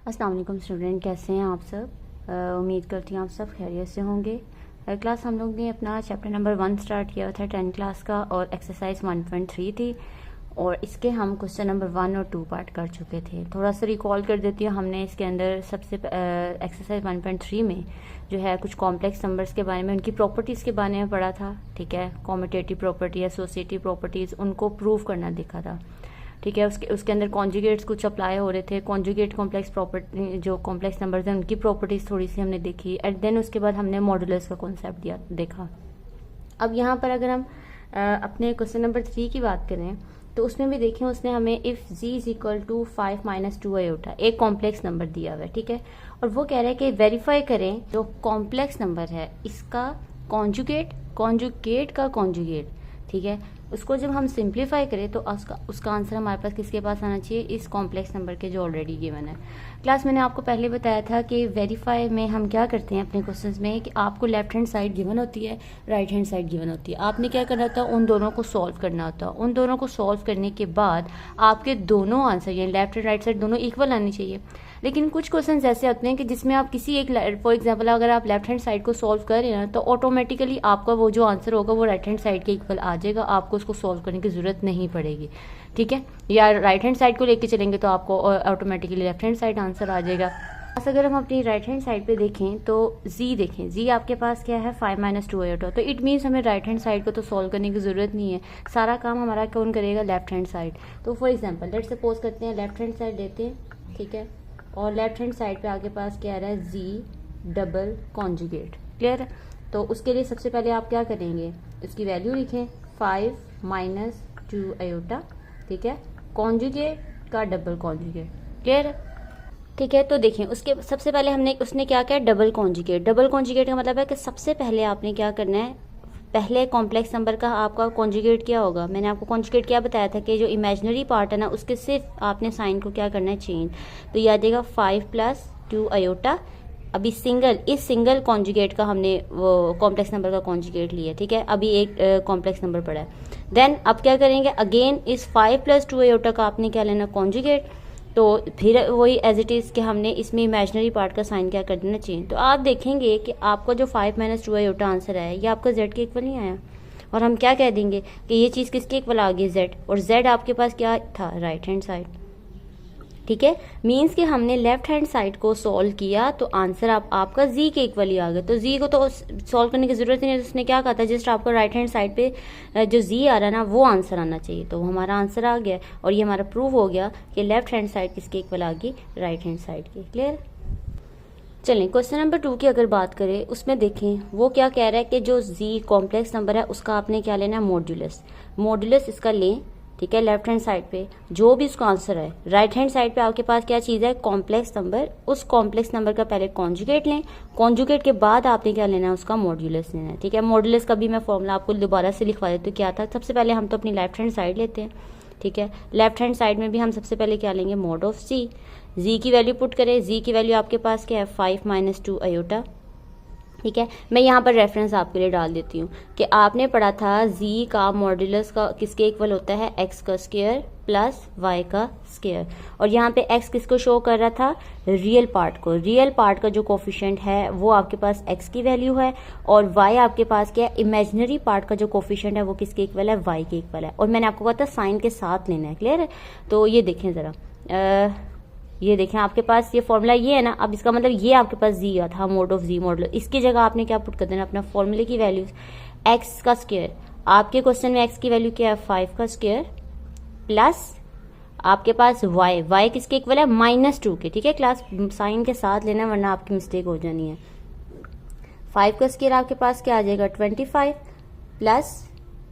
अस्सलाम वालेकुम स्टूडेंट, कैसे हैं आप सब। उम्मीद करती हूँ आप सब खैरियत से होंगे। क्लास हम लोग ने अपना चैप्टर नंबर 1 स्टार्ट किया था 10 क्लास का, और एक्सरसाइज 1.3 थी, और इसके हम क्वेश्चन नंबर 1 और 2 पार्ट कर चुके थे। थोड़ा सा रिकॉल कर देती हूँ। हमने इसके अंदर सबसे एक्सरसाइज 1.3 में जो है कुछ कॉम्प्लेक्स नंबर्स के बारे में, उनकी प्रॉपर्टीज़ के बारे में पढ़ा था। ठीक है, कॉम्यूटेटिव प्रॉपर्टी, एसोसिएटिव प्रॉपर्टीज़, उनको प्रूव करना देखा था। ठीक है, उसके अंदर कॉन्जुगेट्स कुछ अप्लाई हो रहे थे। कॉन्जुगेट कॉम्प्लेक्स प्रॉपर्टी, जो कॉम्प्लेक्स नंबर्स हैं उनकी प्रॉपर्टीज़ थोड़ी सी हमने देखी, एंड देन उसके बाद हमने मॉडुलस का कॉन्सेप्ट देखा। अब यहाँ पर अगर हम अपने क्वेश्चन नंबर 3 की बात करें तो उसमें भी देखें, उसने हमें if z is equal to 5 - 2 iota एक कॉम्प्लेक्स नंबर दिया हुआ है। ठीक है, और वो कह रहा है कि वेरीफाई करें जो कॉम्प्लेक्स नंबर है इसका कॉन्जुगेट का कॉन्जुगेट। ठीक है, उसको जब हम सिंप्लीफाई करें तो उसका आंसर हमारे पास किसके पास आना चाहिए, इस कॉम्प्लेक्स नंबर के जो ऑलरेडी गिवन है। क्लास मैंने आपको पहले बताया था कि वेरीफाई में हम क्या करते हैं अपने क्वेश्चंस में, कि आपको लेफ्ट हैंड साइड गिवन होती है, राइट हैंड साइड गिवन होती है। आपने क्या करना होता है, उन दोनों को सॉल्व करना होता है। उन दोनों को सॉल्व करने के बाद आपके दोनों आंसर, यानी लेफ्ट एंड राइट साइड दोनों इक्वल आनी चाहिए। लेकिन कुछ क्वेश्चंस ऐसे होते हैं कि जिसमें आप किसी एक, फॉर एग्जांपल अगर आप लेफ्ट हैंड साइड को सॉल्व कर रहे हैं तो ऑटोमेटिकली आपका वो जो आंसर होगा वो राइट हैंड साइड के इक्वल आ जाएगा, आपको उसको सॉल्व करने की जरूरत नहीं पड़ेगी। ठीक है, या राइट हैंड साइड को लेके चलेंगे तो आपको automatically left hand side answer आ जाएगा। अगर हम अपनी राइट हैंड साइड पे देखें तो z देखें, z आपके पास क्या है 5 - 2 आयोटा, तो इट मीन्स हमें राइट हैंड साइड को तो सॉल्व करने की जरूरत नहीं है, सारा काम हमारा कौन करेगा, लेफ्ट हैंड साइड। तो फॉर एग्जांपल लेट्स सपोज करते हैं लेफ्ट हैंड साइड लेते हैं। ठीक है, और लेफ्ट हैंड साइड पे आपके पास क्या आ रहा है, z डबल कॉन्जुगेट। क्लियर है, तो उसके लिए सबसे पहले आप क्या करेंगे, इसकी वैल्यू लिखें 5 - 2 आयोटा। ठीक है, कॉन्जुगेट का डबल कॉन्जुगेट। क्लियर है, ठीक है। तो देखिए उसके सबसे पहले उसने क्या किया, डबल कॉन्जुगेट। डबल कॉन्जुगेट का मतलब है कि सबसे पहले आपने क्या करना है, पहले कॉम्प्लेक्स नंबर का आपका कॉन्जुगेट क्या होगा। मैंने आपको कॉन्जुगेट क्या बताया था कि जो इमेजिनरी पार्ट है ना उसके सिर्फ आपने साइन को क्या करना है, चेंज। तो ये आ जाएगा 5 + 2 आयोटा। अभी इस सिंगल कॉन्जुगेट का हमने वो कॉम्प्लेक्स नंबर का कॉन्जुगेट लिया। ठीक है, अभी एक कॉम्प्लेक्स नंबर पड़ा है। देन अब क्या करेंगे, अगेन इस 5 + 2 आयोटा का आपने क्या लेना, कॉन्जुगेट। तो फिर वही एज इट इज़ कि हमने इसमें इमेजिनरी पार्ट का साइन क्या कर देना चाहिए। तो आप देखेंगे कि आपका जो 5 - 2 आयोटा आंसर आया ये आपका z के इक्वल नहीं आया, और हम क्या कह देंगे कि ये चीज़ किसके इक्वल आ गई, z, और z आपके पास क्या था, राइट हैंड साइड। ठीक है, मीन्स कि हमने लेफ्ट हैंड साइड को सॉल्व किया तो आंसर आपका z के इक्वल ही आ गया। तो z को तो सॉल्व करने की जरूरत ही नहीं, उसने क्या कहा था, जस्ट आपको राइट हैंड साइड पे जो z आ रहा है ना वो आंसर आना चाहिए। तो हमारा आंसर आ गया, और ये हमारा प्रूव हो गया कि लेफ्ट हैंड साइड किसके इक्वल आ गई, राइट हैंड साइड की। क्लियर। चलें क्वेश्चन नंबर 2 की अगर बात करें, उसमें देखें वो क्या कह रहा है कि जो z कॉम्प्लेक्स नंबर है उसका आपने क्या लेना है, मॉड्यूलस। मॉड्यूलस इसका लें। ठीक है, लेफ्ट हैंड साइड पे जो भी उसका आंसर है, राइट हैंड साइड पे आपके पास क्या चीज़ है, कॉम्प्लेक्स नंबर। उस कॉम्प्लेक्स नंबर का पहले कॉन्जुगेट लें, कॉन्जुगेट के बाद आपने क्या लेना है, उसका मॉड्यूलस लेना है। ठीक है, मॉड्यूलस का भी मैं फॉर्मूला आपको दोबारा से लिखवा देती हूँ। क्या था, सबसे पहले हम तो अपनी लेफ्ट हैंड साइड लेते हैं। ठीक है, लेफ्ट हैंड साइड में भी हम सबसे पहले क्या लेंगे, मॉड ऑफ z की वैल्यू पुट करें। z की वैल्यू आपके पास क्या है, 5 - 2 आयोटा। ठीक है, मैं यहाँ पर रेफरेंस आपके लिए डाल देती हूँ कि आपने पढ़ा था z का मॉड्यूलस का किसके इक्वल होता है, x का स्क्वायर प्लस y का स्क्वायर। और यहाँ पे x किसको शो कर रहा था, रियल पार्ट को। रियल पार्ट का जो कोफिशिएंट है वो आपके पास x की वैल्यू है, और y आपके पास क्या है, इमेजिनरी पार्ट का जो कोफिशिएंट है वो किसके इक्वल है, y के इक्वल है। और मैंने आपको कहा था साइन के साथ लेना है। क्लियर है, तो ये देखें ज़रा, ये देखें आपके पास ये फॉर्मूला ये है ना। अब इसका मतलब ये आपके पास z था, मोड ऑफ z मॉडल। इसकी जगह आपने क्या पुट कर देना, अपना फॉर्मूले की वैल्यूज, x का स्क्वायर। आपके क्वेश्चन में x की वैल्यू क्या है, 5 का स्क्वायर प्लस आपके पास y किसके इक्वल है, -2 के। ठीक है, क्लास साइन के साथ लेना वरना आपकी मिस्टेक हो जानी है। 5 का स्क्वायर आपके पास क्या आ जाएगा, 25 प्लस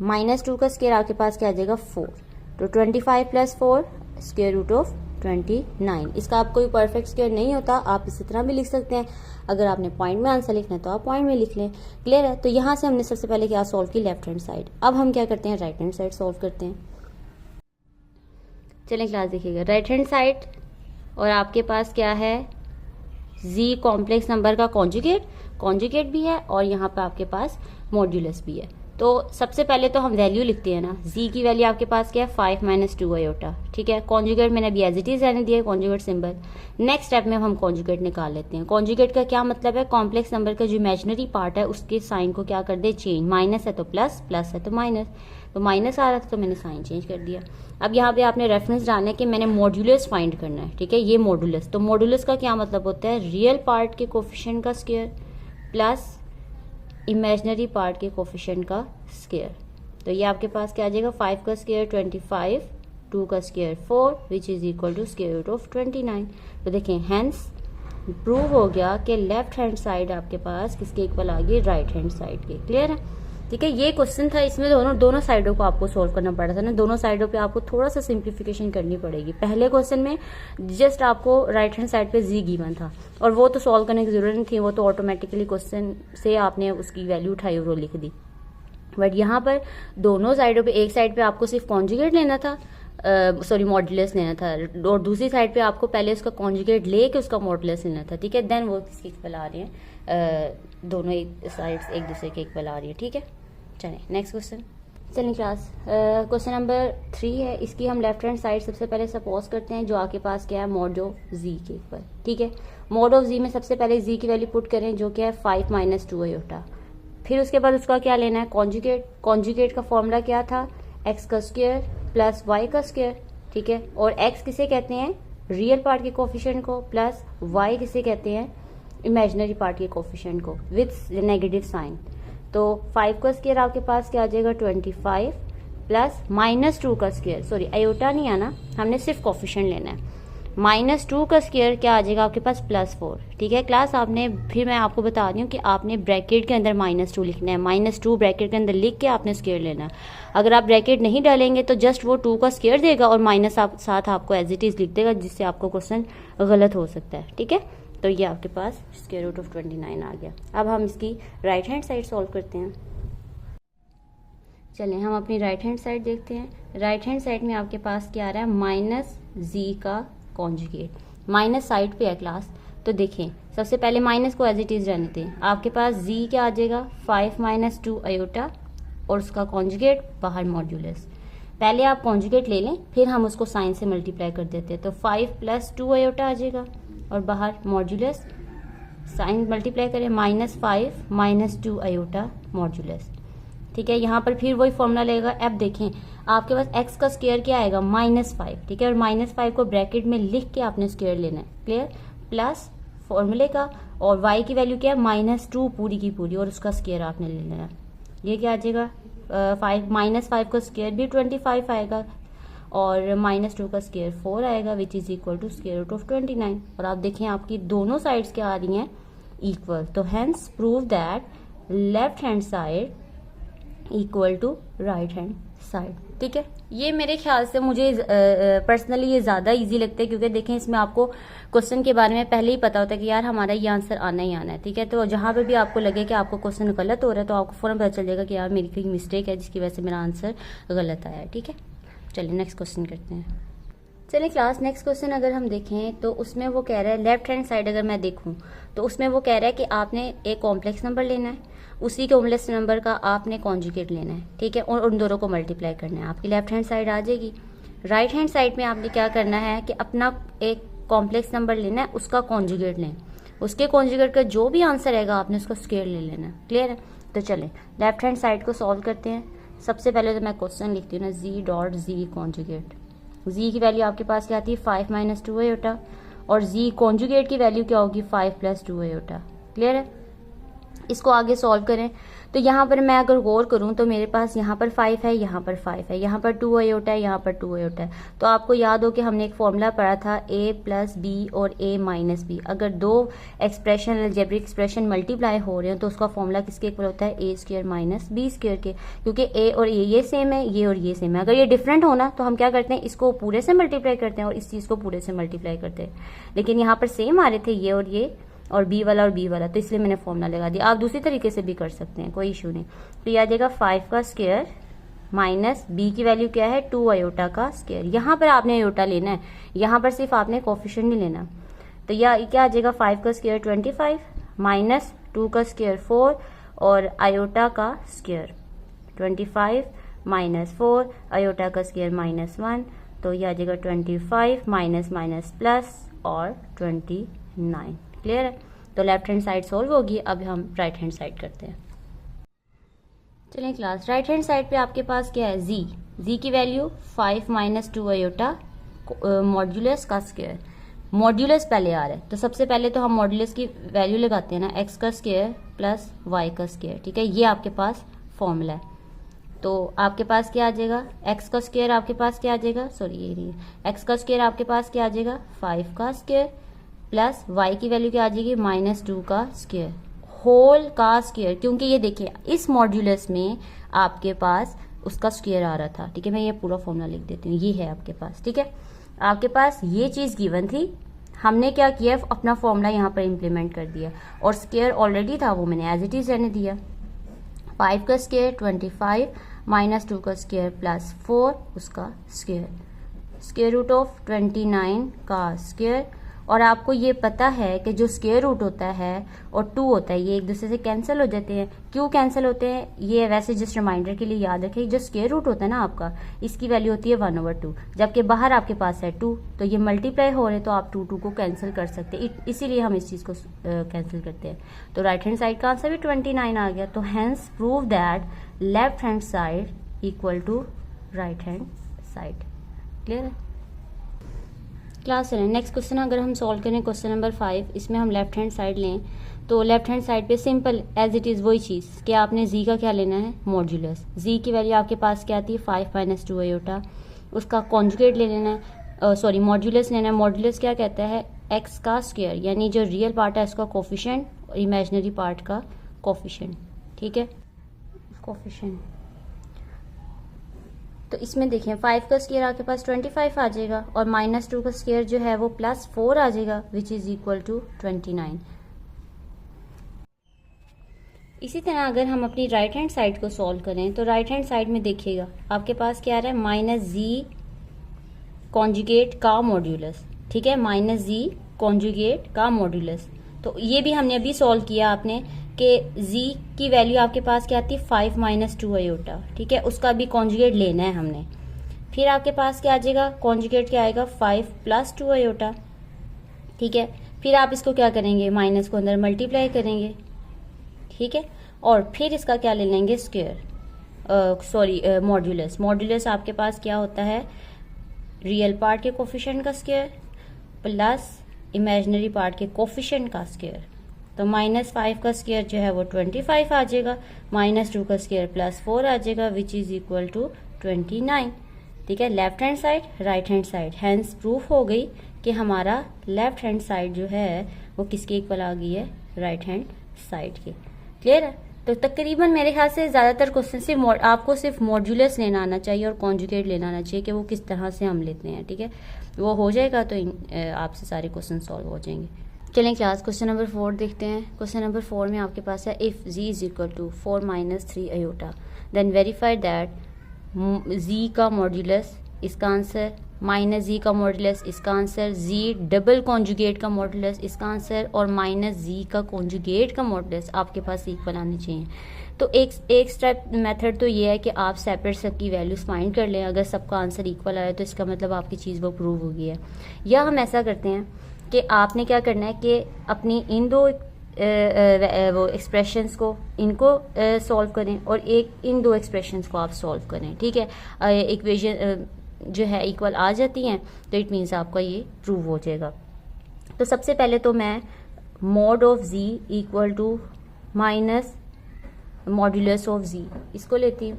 -2 का स्क्वायर आपके पास क्या आ जाएगा, 4। तो 25 + 4 स्क्वायर रूट ऑफ 29। इसका आप कोई परफेक्ट स्क्वायर नहीं होता, आप इसी तरह भी लिख सकते हैं। अगर आपने पॉइंट में आंसर लिखना है तो आप पॉइंट में लिख लें। क्लियर है, तो यहाँ से हमने सबसे पहले क्या सॉल्व की, लेफ्ट हैंड साइड। अब हम क्या करते हैं, राइट हैंड साइड सॉल्व करते हैं। चलें क्लास देखिएगा, राइट हैंड साइड, और आपके पास क्या है, z कॉम्प्लेक्स नंबर का कॉन्जुगेट भी है, और यहाँ पे आपके पास मॉड्यूलस भी है। तो सबसे पहले तो हम वैल्यू लिखते हैं ना, z की वैल्यू आपके पास क्या है 5 माइनस 2 आयोटा, ठीक है। कॉन्जुगेट मैंने अभी एज इट इज रहने दिया कॉन्जुगेट सिंबल। नेक्स्ट स्टेप में हम कॉन्जुगेट निकाल लेते हैं। कॉन्जुगेट का क्या मतलब है, कॉम्प्लेक्स नंबर का जो इमेजिनरी पार्ट है उसके साइन को क्या कर दे चेंज, माइनस है तो प्लस, प्लस है तो माइनस, तो माइनस आ रहा था तो मैंने साइन चेंज कर दिया। अब यहाँ पे आपने रेफरेंस डालना है कि मैंने मॉड्यूलस फाइंड करना है, ठीक है। ये मॉड्यूलस, तो मॉड्यूलस का क्या मतलब होता है, रियल पार्ट के कोफिशिएंट का स्क्वायर प्लस इमेजिनरी पार्ट के कोफिशिएंट का स्क्वायर। तो ये आपके पास क्या आ जाएगा, 5 का स्क्वायर 25, 2 का square 4 which is equal to square root of 29। तो देखें हैंस प्रूव हो गया कि लेफ्ट हैंड साइड आपके पास किसके इक्वल आ गई, राइट हैंड साइड के। क्लियर है, ठीक है। ये क्वेश्चन था, इसमें दोनों साइडों को आपको सोल्व करना पड़ा था ना, दोनों साइडों पे आपको थोड़ा सा सिंप्लीफिकेशन करनी पड़ेगी। पहले क्वेश्चन में जस्ट आपको राइट हैंड साइड पे जी गिवन था और वो तो सॉल्व करने की जरूरत नहीं थी, वो तो ऑटोमेटिकली क्वेश्चन से आपने उसकी वैल्यू उठाई और वो लिख दी। बट यहाँ पर दोनों साइडों पे, एक साइड पे आपको सिर्फ कॉन्जुगेट लेना था, सॉरी मॉड्यूलस लेना था, और दूसरी साइड पे आपको पहले उसका कॉन्जुगेट लेके उसका मॉड्यूलस लेना था, ठीक है। देन वो किसके इक्वल आ रही है, दोनों साइड्स एक दूसरे के इक्वल आ रही है, ठीक है। चलिए नेक्स्ट क्वेश्चन। चलिए क्लास क्वेश्चन नंबर 3 है। इसकी हम लेफ्ट हैंड साइड सबसे पहले सपोज करते हैं जो आपके पास क्या है, मॉड ऑफ जी के इक्वल, ठीक है। मॉड ऑफ जी में सबसे पहले जी की वैल्यू पुट करें जो क्या है 5 माइनस 2 आयोटा। फिर उसके बाद उसका क्या लेना है, कॉन्जुगेट। कॉन्जुगेट का फॉर्मूला क्या था, एक्स का स्क्वायर प्लस वाई का स्क्वायर, ठीक है। और एक्स किसे कहते हैं, रियल पार्ट के कोफिशिएंट को, प्लस वाई किसे कहते हैं, इमेजिनरी पार्ट के कोफिशिएंट को विथ नेगेटिव साइन। तो 5 का स्क्वायर आपके पास क्या आ जाएगा 25 प्लस माइनस 2 का स्क्वायर, सॉरी आयोटा नहीं आना, हमने सिर्फ कोफिशिएंट लेना है। माइनस 2 का स्क्वायर क्या आ जाएगा आपके पास +4, ठीक है। क्लास आपने, फिर मैं आपको बता रही हूँ कि आपने ब्रैकेट के अंदर -2 लिखना है, -2 ब्रैकेट के अंदर लिख के आपने स्क्वायर लेना है। अगर आप ब्रैकेट नहीं डालेंगे तो जस्ट वो 2 का स्क्वायर देगा और माइनस साथ आपको एज इट इज लिख देगा, जिससे आपको क्वेश्चन गलत हो सकता है, ठीक है। तो ये आपके पास स्क्वायर रूट ऑफ 29 आ गया। अब हम इसकी राइट हैंड साइड सॉल्व करते हैं। चलिए हम अपनी राइट हैंड साइड देखते हैं। राइट हैंड साइड में आपके पास क्या आ रहा है, माइनस जी का कॉन्जुगेट, माइनस साइड पे है क्लास। तो देखें सबसे पहले माइनस को एज इट इज रहने दें, आपके पास जी क्या आ जाएगा 5 माइनस 2 आयोटा और उसका कॉन्जुगेट बाहर मॉड्यूलस। पहले आप कॉन्जुगेट ले लें, फिर हम उसको साइन से मल्टीप्लाई कर देते हैं। तो 5 प्लस 2 आयोटा आ जाएगा और बाहर मॉड्यूलस, साइन मल्टीप्लाई करें, -5 माइनस 2 आयोटा मॉड्यूलस, ठीक है। यहाँ पर फिर वही फॉर्मूला लगेगा। अब देखें आपके पास x का स्क्वायर क्या आएगा -5, ठीक है। और -5 को ब्रैकेट में लिख के आपने स्क्वायर लेना है, क्लियर, प्लस फॉर्मूले का, और y की वैल्यू क्या है -2 पूरी की पूरी और उसका स्क्वायर आपने ले लेना है। ये क्या आ जाएगा -5 का स्क्वायर भी 25 आएगा और -2 का स्क्वायर 4 आएगा which is equal to square root of 29। और आप देखें आपकी दोनों साइड्स क्या आ रही हैं, इक्वल। तो hence prove that left hand side equal to right hand side, ठीक है। ये मेरे ख्याल से मुझे पर्सनली ये ज्यादा इजी लगता है, क्योंकि देखें इसमें आपको क्वेश्चन के बारे में पहले ही पता होता है कि यार हमारा ये आंसर आना ही आना है, ठीक है। तो जहां पे भी आपको लगे कि आपको क्वेश्चन गलत हो रहा है तो आपको फौरन पता चल जाएगा कि यार मेरी कोई मिस्टेक है जिसकी वजह से मेरा आंसर गलत आया है, ठीक है। चलिए नेक्स्ट क्वेश्चन करते हैं। चलिए क्लास नेक्स्ट क्वेश्चन अगर हम देखें तो उसमें वो कह रहा है, लेफ्ट हैंड साइड अगर मैं देखूं तो उसमें वो कह रहा है कि आपने एक कॉम्प्लेक्स नंबर लेना है, उसी कॉम्प्लेक्स नंबर का आपने कॉन्जुगेट लेना है, ठीक है, और उन दोनों को मल्टीप्लाई करना है। आपकी लेफ्ट हैंड साइड आ जाएगी। राइट हैंड साइड में आपने क्या करना है कि अपना एक कॉम्प्लेक्स नंबर लेना है, उसका कॉन्जुगेट लें, उसके कॉन्जुगेट का जो भी आंसर आएगा आपने उसका स्क्वायर ले लेना है, क्लियर है। तो चलें लेफ्ट हैंड साइड को सॉल्व करते हैं। सबसे पहले तो मैं क्वेश्चन लिखती हूँ ना, जी डॉट जी कॉन्जुगेट। जी की वैल्यू आपके पास क्या आती है 5 माइनस 2 आयोटा और जी कॉन्जुगेट की वैल्यू क्या होगी 5 प्लस 2 आयोटा, क्लियर है। इसको आगे सॉल्व करें तो यहाँ पर मैं अगर गौर करूँ तो मेरे पास यहाँ पर 5 है, यहाँ पर 5 है, यहाँ पर 2 आयोटा है, यहाँ पर 2 आयोटा है। तो आपको याद हो कि हमने एक फॉर्मूला पढ़ा था a प्लस बी और a माइनस बी। अगर दो एक्सप्रेशन अलजेब्रिक एक्सप्रेशन मल्टीप्लाई हो रहे हैं तो उसका फॉर्मूला किसके इक्वल होता है a square minus b square के, क्योंकि a और ये सेम है, ये और ये सेम है। अगर ये डिफरेंट होना तो हम क्या करते हैं, इसको पूरे से मल्टीप्लाई करते हैं और इस चीज़ को पूरे से मल्टीप्लाई करते हैं, लेकिन यहाँ पर सेम आ रहे थे ये और बी वाला और बी वाला, तो इसलिए मैंने फॉर्मूला लगा दिया। आप दूसरी तरीके से भी कर सकते हैं, कोई इशू नहीं। तो ये आ जाएगा 5 का स्क्वायर माइनस बी की वैल्यू क्या है 2 आयोटा का स्क्वायर। यहाँ पर आपने आयोटा लेना है, यहाँ पर सिर्फ आपने कोफिशिएंट नहीं लेना। तो यह क्या आ जाएगा 5 का स्क्वायर 25 माइनस 2 का स्क्वायर 4 और आयोटा का स्क्वायर 25 माइनस 4, अयोटा का स्क्वायर -1, तो ये आ जाएगा 25 माइनस माइनस प्लस और 29। क्लियर है? तो लेफ्ट हैंड साइड सॉल्व होगी। अब हम राइट हैंड साइड करते हैं। चलिए क्लास, राइट हैंड साइड पे आपके पास क्या है, जी की वैल्यू 5 माइनस 2 अयोटा मॉड्यूलस का स्क्वायर। मॉड्यूलस पहले आ रहा है, तो सबसे पहले तो हम मॉड्यूलस की वैल्यू लगाते हैं ना, एक्स का स्क्वायर प्लस वाई का स्क्वायर। ठीक है, ये आपके पास फॉर्मूला है। तो आपके पास क्या आ जाएगा, एक्स का स्क्वायर आपके पास क्या आ जाएगा, सॉरी ये नहीं है, एक्स का स्क्वायर आपके पास क्या आ जाएगा 5 का स्क्वायर प्लस वाई की वैल्यू क्या आ जाएगी -2 का स्क्वायर होल का स्क्वायर। क्योंकि ये देखिए इस मॉड्यूलस में आपके पास उसका स्क्वायर आ रहा था। ठीक है, मैं ये पूरा फॉर्मूला लिख देती हूँ, ये है आपके पास। ठीक है, आपके पास ये चीज गिवन थी, हमने क्या किया, अपना फॉर्मूला यहाँ पर इम्प्लीमेंट कर दिया, और स्क्वायर ऑलरेडी था वो मैंने एज इट इज रहने दिया। 5 का स्क्वायर 25 माइनस 2 का स्क्वायर प्लस 4 उसका स्क्वायर, स्क्वायर रूट ऑफ 29 का स्क्वायर। और आपको ये पता है कि जो स्क्वायर रूट होता है और 2 होता है ये एक दूसरे से कैंसिल हो जाते हैं। क्यों कैंसिल होते हैं, ये वैसे जस्ट रिमाइंडर के लिए याद रखें, जो स्क्वायर रूट होता है ना आपका, इसकी वैल्यू होती है 1/2, जबकि बाहर आपके पास है 2, तो ये मल्टीप्लाई हो रहे तो आप 2 को कैंसिल कर सकते हैं, इसीलिए हम इस चीज़ को कैंसिल करते हैं। तो राइट हैंड साइड का आंसर भी 29 आ गया। तो hence prove that left hand side equal to right hand side. Clear है क्लास? चलें नेक्स्ट क्वेश्चन अगर हम सॉल्व करें, क्वेश्चन नंबर 5, इसमें हम लेफ्ट हैंड साइड लें तो लेफ्ट हैंड साइड पे सिंपल एज इट इज़ वही चीज़ कि आपने जी का क्या लेना है, मॉड्यूलस। जी की वैल्यू आपके पास क्या आती है 5 माइनस 2 अयोटा, उसका कॉन्जुगेट ले लेना है, सॉरी मॉड्यूलस लेना है। मॉड्यूलस क्या कहता है, एक्स का स्क्वायर, यानी जो रियल पार्ट है उसका कोफिशिएंट और इमेजिनरी पार्ट का कोफिशिएंट। ठीक है, कोफिशिएंट। तो इसमें देखें 5 का स्क्वायर आपके पास 25 आ जाएगा और -2 का स्क्वायर जो है वो +4 आ जाएगा विच इज इक्वल टू 29। इसी तरह अगर हम अपनी राइट हैंड साइड को सॉल्व करें तो राइट हैंड साइड में देखिएगा आपके पास क्या आ रहा है -z कॉन्जुगेट का मॉड्यूलस। ठीक है, -z कॉन्जुगेट का मॉड्यूलस। तो ये भी हमने अभी सॉल्व किया आपने कि z की वैल्यू आपके पास क्या आती है 5 माइनस 2 अयोटा। ठीक है, उसका भी कॉन्जुगेट लेना है हमने। फिर आपके पास क्या आ जाएगा, कॉन्जुगेट क्या आएगा 5 प्लस 2 अयोटा। ठीक है, फिर आप इसको क्या करेंगे, माइनस को अंदर मल्टीप्लाई करेंगे। ठीक है, और फिर इसका क्या ले लेंगे स्क्वायर, सॉरी मॉड्यूलस। मॉड्यूलस आपके पास क्या होता है, रियल पार्ट के कोफिशिएंट का स्क्वायर प्लस इमेजिनरी पार्ट के कोफिशिएंट का स्क्वायर। तो -5 का स्क्वायर जो है वो 25 आ जाएगा, -2 का स्क्वायर +4 आ जाएगा विच इज इक्वल टू 29। ठीक है, left hand side right hand side, hence proof हो गई कि हमारा लेफ्ट हैंड साइड जो है वो किसके इक्वल आ गई है, राइट हैंड साइड के। क्लियर है? तो तकरीबन मेरे ख्याल से ज्यादातर क्वेश्चन से आपको सिर्फ मॉड्यूलस लेना आना चाहिए और कॉन्जुगेट लेना आना चाहिए कि वो किस तरह से हम लेते हैं। ठीक है, वो हो जाएगा तो आपसे सारे क्वेश्चन सॉल्व हो जाएंगे। चलें क्लास, क्वेश्चन नंबर 4 देखते हैं। क्वेश्चन नंबर 4 में आपके पास है if z is equal to 4 minus 3 iota then verify that z का मॉड्यूलस, इसका आंसर -z का मॉड्यूलस, इसका आंसर z डबल कॉन्जुगेट का मॉड्यूलस, इसका आंसर और -z का कॉन्जुगेट का मॉड्यूलस आपके पास इक्वल आने चाहिए। तो एक स्टेप मेथड तो ये है कि आप सेपरेट सबकी वैल्यूज फाइंड कर लें। अगर सबका आंसर इक्वल आया तो इसका मतलब आपकी चीज़ वो प्रूव हो गई है। या हम ऐसा करते हैं कि आपने क्या करना है कि अपनी इन दो वो एक्सप्रेशंस को इनको सॉल्व करें और एक इन दो एक्सप्रेशंस को आप सॉल्व करें। ठीक है, इक्वेशन जो है इक्वल आ जाती हैं तो इट मीन्स आपका ये प्रूव हो जाएगा। तो सबसे पहले तो मैं mod of z equal to minus modulus of z इसको लेती हूँ।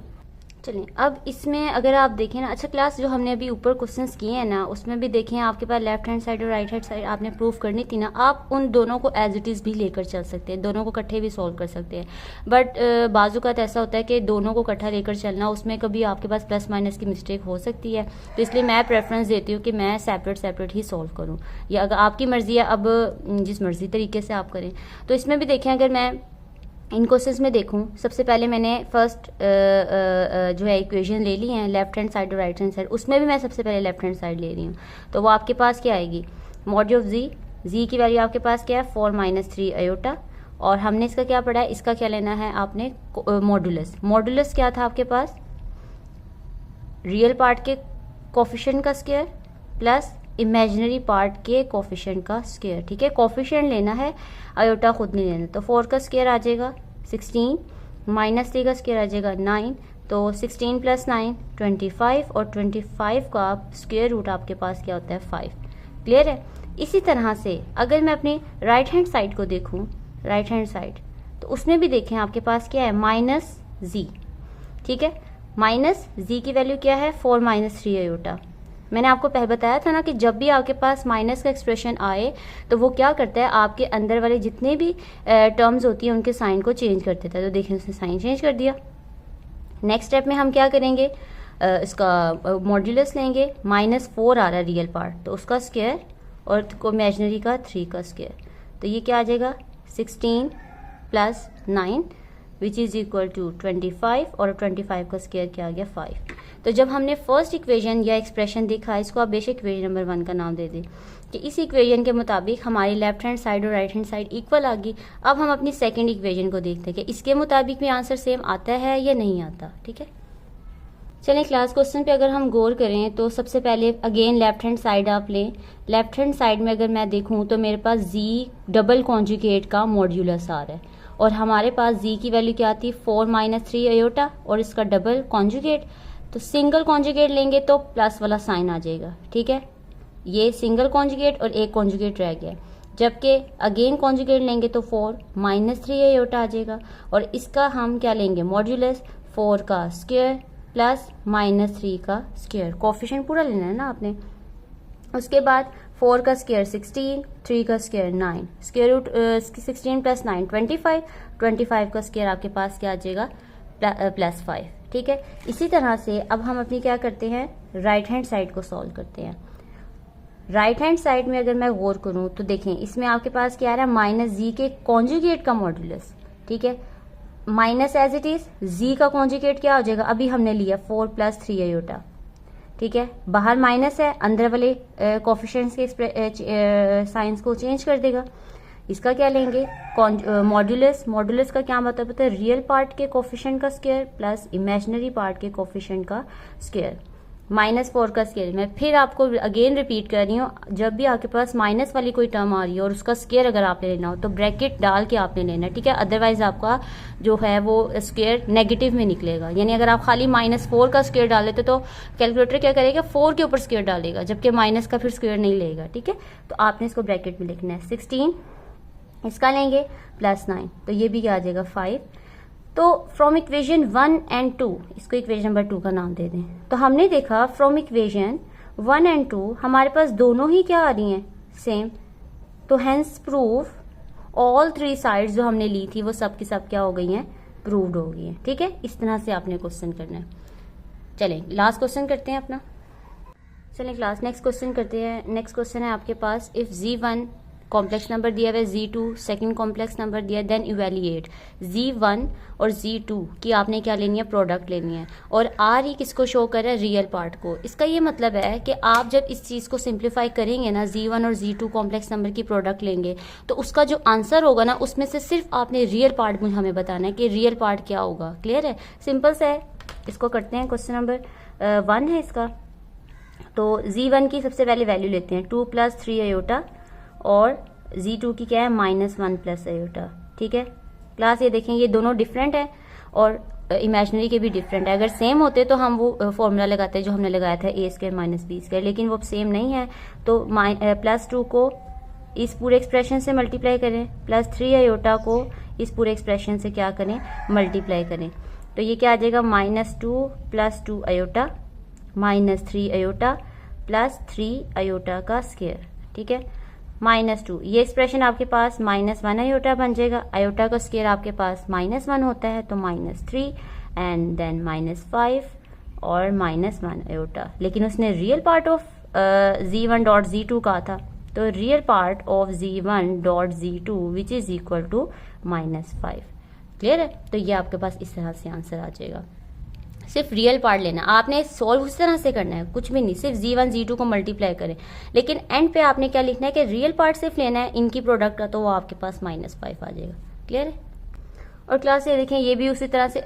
चलिए, अब इसमें अगर आप देखें ना, अच्छा क्लास जो हमने अभी ऊपर क्वेश्चंस किए हैं ना उसमें भी देखें आपके पास लेफ्ट हैंड साइड और राइट हैंड साइड आपने प्रूफ करनी थी ना, आप उन दोनों को एज इट इज़ भी लेकर चल सकते हैं, दोनों को इकट्ठे भी सॉल्व कर सकते हैं। बट बाजू का ऐसा होता है कि दोनों को इकट्ठा लेकर चलना, उसमें कभी आपके पास प्लस माइनस की मिस्टेक हो सकती है। तो इसलिए मैं प्रेफरेंस देती हूँ कि मैं सेपरेट ही सॉल्व करूँ, या अगर आपकी मर्जी है, अब जिस मर्जी तरीके से आप करें। तो इसमें भी देखें, अगर मैं इन क्वेश्चंस में देखूं, सबसे पहले मैंने फर्स्ट जो है इक्वेशन ले ली है लेफ्ट हैंड साइड और राइट हैंड साइड, उसमें भी मैं सबसे पहले लेफ्ट हैंड साइड ले रही हूँ। तो वो आपके पास क्या आएगी, मॉड ऑफ z की वैल्यू आपके पास क्या है 4 माइनस 3 अयोटा, और हमने इसका क्या पढ़ा है, इसका क्या लेना है आपने, मॉडुलस। मॉडुलस क्या था आपके पास, रियल पार्ट के कोफिशिएंट का स्क्वायर प्लस इमेजिनरी पार्ट के कोफिशिएंट का स्क्वायर। ठीक है, कोफिशिएंट लेना है, आयोटा खुद नहीं लेना। तो 4 का स्क्वायर आ जाएगा 16, माइनस 3 का स्क्वायर आ जाएगा 9, तो 16 प्लस 9 25, और 25 का स्क्वायर रूट आपके पास क्या होता है 5। क्लियर है। इसी तरह से अगर मैं अपनी राइट हैंड साइड को देखूं, राइट हैंड साइड, तो उसमें भी देखें आपके पास क्या है, माइनस जी। ठीक है, माइनस जी की वैल्यू क्या है 4 माइनस 3 आयोटा। मैंने आपको पहले बताया था ना कि जब भी आपके पास माइनस का एक्सप्रेशन आए तो वो क्या करता है, आपके अंदर वाले जितने भी टर्म्स होती हैं उनके साइन को चेंज कर देता है। तो देखिए उसने साइन चेंज कर दिया। नेक्स्ट स्टेप में हम क्या करेंगे, इसका मॉड्यूलस लेंगे। -4 आ रहा है रियल पार्ट, तो उसका स्क्वायर, और इमेजिनरी का 3 का स्क्वायर। तो ये क्या आ जाएगा 16 plus 9 which is equal to 25, और 25 का स्क्वायर क्या आ गया 5। तो जब हमने फर्स्ट इक्वेशन या एक्सप्रेशन देखा, इसको आप बेशक इक्वेशन नंबर 1 का नाम दे दें, कि इस इक्वेशन के मुताबिक हमारी लेफ्ट हैंड साइड और राइट हैंड साइड इक्वल आ गई। अब हम अपनी सेकंड इक्वेशन को देखते हैं कि इसके मुताबिक भी आंसर सेम आता है या नहीं आता। ठीक है, चलिए क्लास क्वेश्चन पे अगर हम गौर करें तो सबसे पहले अगेन लेफ्ट हैंड साइड आप लें। लेफ्ट हैंड साइड में अगर मैं देखूं तो मेरे पास जी डबल कॉन्जुगेट का मॉड्यूलस आ रहा है, और हमारे पास जी की वैल्यू क्या आती है 4 माइनस 3 आयोटा, और इसका डबल कॉन्जुगेट। तो सिंगल कॉन्जुगेट लेंगे तो प्लस वाला साइन आ जाएगा। ठीक है, ये सिंगल कॉन्जुगेट और एक कॉन्जुगेट रह गया, जबकि अगेन कॉन्जुगेट लेंगे तो 4 माइनस 3 आयोटा आ जाएगा, और इसका हम क्या लेंगे मॉड्यूलस 4 का स्क्वायर प्लस -3 का स्क्वायर। कोफिशिएंट पूरा लेना है ना आपने। उसके बाद 4 का स्क्वायर 16, 3 का स्क्वायर 9, स्क्वायर रूट 16 प्लस 9 25, 25 का स्क्वायर आपके पास क्या आ जाएगा +5। ठीक है, इसी तरह से अब हम अपनी क्या करते हैं, राइट हैंड साइड को सॉल्व करते हैं। राइट हैंड साइड में अगर मैं गौर करूं तो देखें इसमें आपके पास क्या आ रहा है, माइनस जी के कॉन्जुगेट का मॉड्यूलस। ठीक है, माइनस एज इट इज, जी का कॉन्जुगेट क्या हो जाएगा, अभी हमने लिया 4 प्लस 3 आयोटा। ठीक है, बाहर माइनस है, अंदर वाले कोफिशिएंट्स के साइंस को चेंज कर देगा। इसका क्या लेंगे मॉड्यूलस। मॉड्यूलस का क्या मतलब होता है, रियल पार्ट के कोफिशिएंट का स्क्वायर प्लस इमेजिनरी पार्ट के कोफिशिएंट का स्क्वायर। -4 का स्क्वायर, मैं फिर आपको अगेन रिपीट कर रही हूँ, जब भी आपके पास माइनस वाली कोई टर्म आ रही है और उसका स्क्वायर अगर आपने लेना हो तो ब्रैकेट डाल के आपने लेना है। ठीक है, अदरवाइज आपका जो है वो स्क्वायर नेगेटिव में निकलेगा। यानी अगर आप खाली -4 का स्क्वायर डाल लेते तो कैलकुलेटर क्या करेगा, 4 के ऊपर स्क्वायर डालेगा, जबकि माइनस का फिर स्क्वायर नहीं लेगा। ठीक है, तो आपने इसको ब्रैकेट में लिखना है। 16 इसका लेंगे प्लस 9, तो ये भी क्या आ जाएगा 5। तो फ्रॉम इक्वेशन 1 एंड 2, इसको इक्वेशन नंबर 2 का नाम दे दें। तो हमने देखा फ्रॉम इक्वेशन 1 एंड 2 हमारे पास दोनों ही क्या आ रही हैं सेम, तो हेंस प्रूफ ऑल 3 साइड्स जो हमने ली थी वो सब की सब क्या हो गई हैं, प्रूव्ड हो गई हैं। ठीक है, इस तरह से आपने क्वेश्चन करना है। चलें लास्ट क्वेश्चन करते हैं अपना। चलें क्लास नेक्स्ट क्वेश्चन करते हैं। नेक्स्ट क्वेश्चन है आपके पास, इफ Z1 कॉम्प्लेक्स नंबर दिया हुआ है, Z2 सेकंड कॉम्प्लेक्स नंबर दिया है, देन इवेल्युएट Z1 और Z2 की आपने क्या लेनी है, प्रोडक्ट लेनी है। और R ही किसको शो कर रहा है, रियल पार्ट को। इसका ये मतलब है कि आप जब इस चीज़ को सिंप्लीफाई करेंगे ना, Z1 और Z2 कॉम्प्लेक्स नंबर की प्रोडक्ट लेंगे, तो उसका जो आंसर होगा ना उसमें से सिर्फ आपने रियल पार्ट मुझे हमें बताना है कि रियल पार्ट क्या होगा। क्लियर है, सिंपल सा है। इसको करते हैं, क्वेश्चन नंबर 1 है इसका। तो Z1 की सबसे पहले वैल्यू लेते हैं 2 प्लस 3 आयोटा, और Z2 की क्या है -1 प्लस आयोटा। ठीक है क्लास, ये देखें ये दोनों डिफरेंट है और इमेजिनरी के भी डिफरेंट है। अगर सेम होते तो हम वो फॉर्मूला लगाते जो हमने लगाया था a² - b², लेकिन वो सेम नहीं है। तो +2 को इस पूरे एक्सप्रेशन से मल्टीप्लाई करें, प्लस 3 आयोटा को इस पूरे एक्सप्रेशन से क्या करें, मल्टीप्लाई करें। तो ये क्या आ जाएगा, -2 plus 2 iota -3 iota plus 3 iota का स्क्वायर। ठीक है, -2, ये एक्सप्रेशन आपके पास -1 आयोटा बन जाएगा। आयोटा का स्क्वायर आपके पास -1 होता है, तो -3 एंड देन -5 और -1 आयोटा। लेकिन उसने real part of Z1 dot Z2 कहा था, तो real part of Z1 dot Z2 which is equal to -5। Clear है, तो ये आपके पास इस तरह से आंसर आ जाएगा। सिर्फ रियल पार्ट लेना, आपने सॉल्व उस तरह से करना है, कुछ भी नहीं, सिर्फ Z1 Z2 को मल्टीप्लाई करें। लेकिन एंड पे आपने क्या लिखना है कि रियल पार्ट सिर्फ लेना है इनकी प्रोडक्ट का, तो वो आपके पास -5 आ जाएगा। क्लियर है। और क्लास ये देखें, ये भी उसी तरह से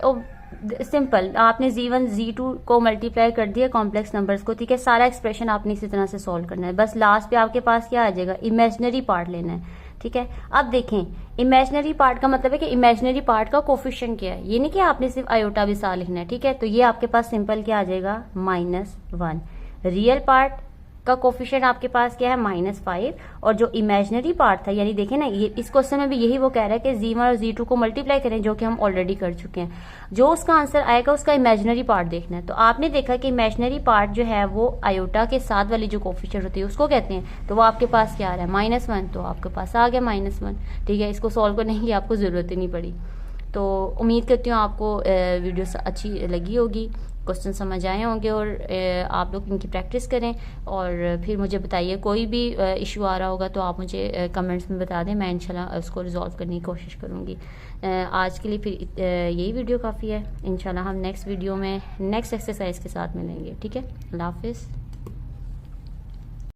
सिंपल, आपने Z1 Z2 को मल्टीप्लाई कर दिया कॉम्प्लेक्स नंबर्स को, ठीक है। सारा एक्सप्रेशन आपने इसी तरह से सॉल्व करना है, बस लास्ट पे आपके पास क्या आ जाएगा, इमेजिनरी पार्ट लेना है, ठीक है। अब देखें, इमेजिनरी पार्ट का मतलब है कि इमेजिनरी पार्ट का कोफिशिएंट क्या है, ये नहीं कि आपने सिर्फ आयोटा भी साथ लिखना है, ठीक है। तो ये आपके पास सिंपल क्या आ जाएगा, -1। रियल पार्ट का कोफिशिएंट आपके पास क्या है, -5। और जो इमेजिनरी पार्ट था, यानी देखें ना, ये इस क्वेश्चन में भी यही वो कह रहा है कि Z1 और Z2 को मल्टीप्लाई करें, जो कि हम ऑलरेडी कर चुके हैं। जो उसका आंसर आएगा उसका इमेजिनरी पार्ट देखना है। तो आपने देखा कि इमेजिनरी पार्ट जो है वो आयोटा के साथ वाली जो कोफिशिएंट होती है उसको कहते हैं। तो वो आपके पास क्या आ रहा है, -1, तो आपके पास आ गया -1, ठीक है। इसको सॉल्व करने की आपको ज़रूरत ही नहीं पड़ी। तो उम्मीद करती हूँ आपको वीडियो अच्छी लगी होगी, क्वेश्चन समझ आए होंगे, और आप लोग इनकी प्रैक्टिस करें। और फिर मुझे बताइए, कोई भी इशू आ रहा होगा तो आप मुझे कमेंट्स में बता दें, मैं इंशाल्लाह उसको रिजॉल्व करने की कोशिश करूँगी। आज के लिए फिर यही वीडियो काफ़ी है। इंशाल्लाह हम नेक्स्ट वीडियो में नेक्स्ट एक्सरसाइज के साथ मिलेंगे, ठीक है। अल्लाह हाफिज़।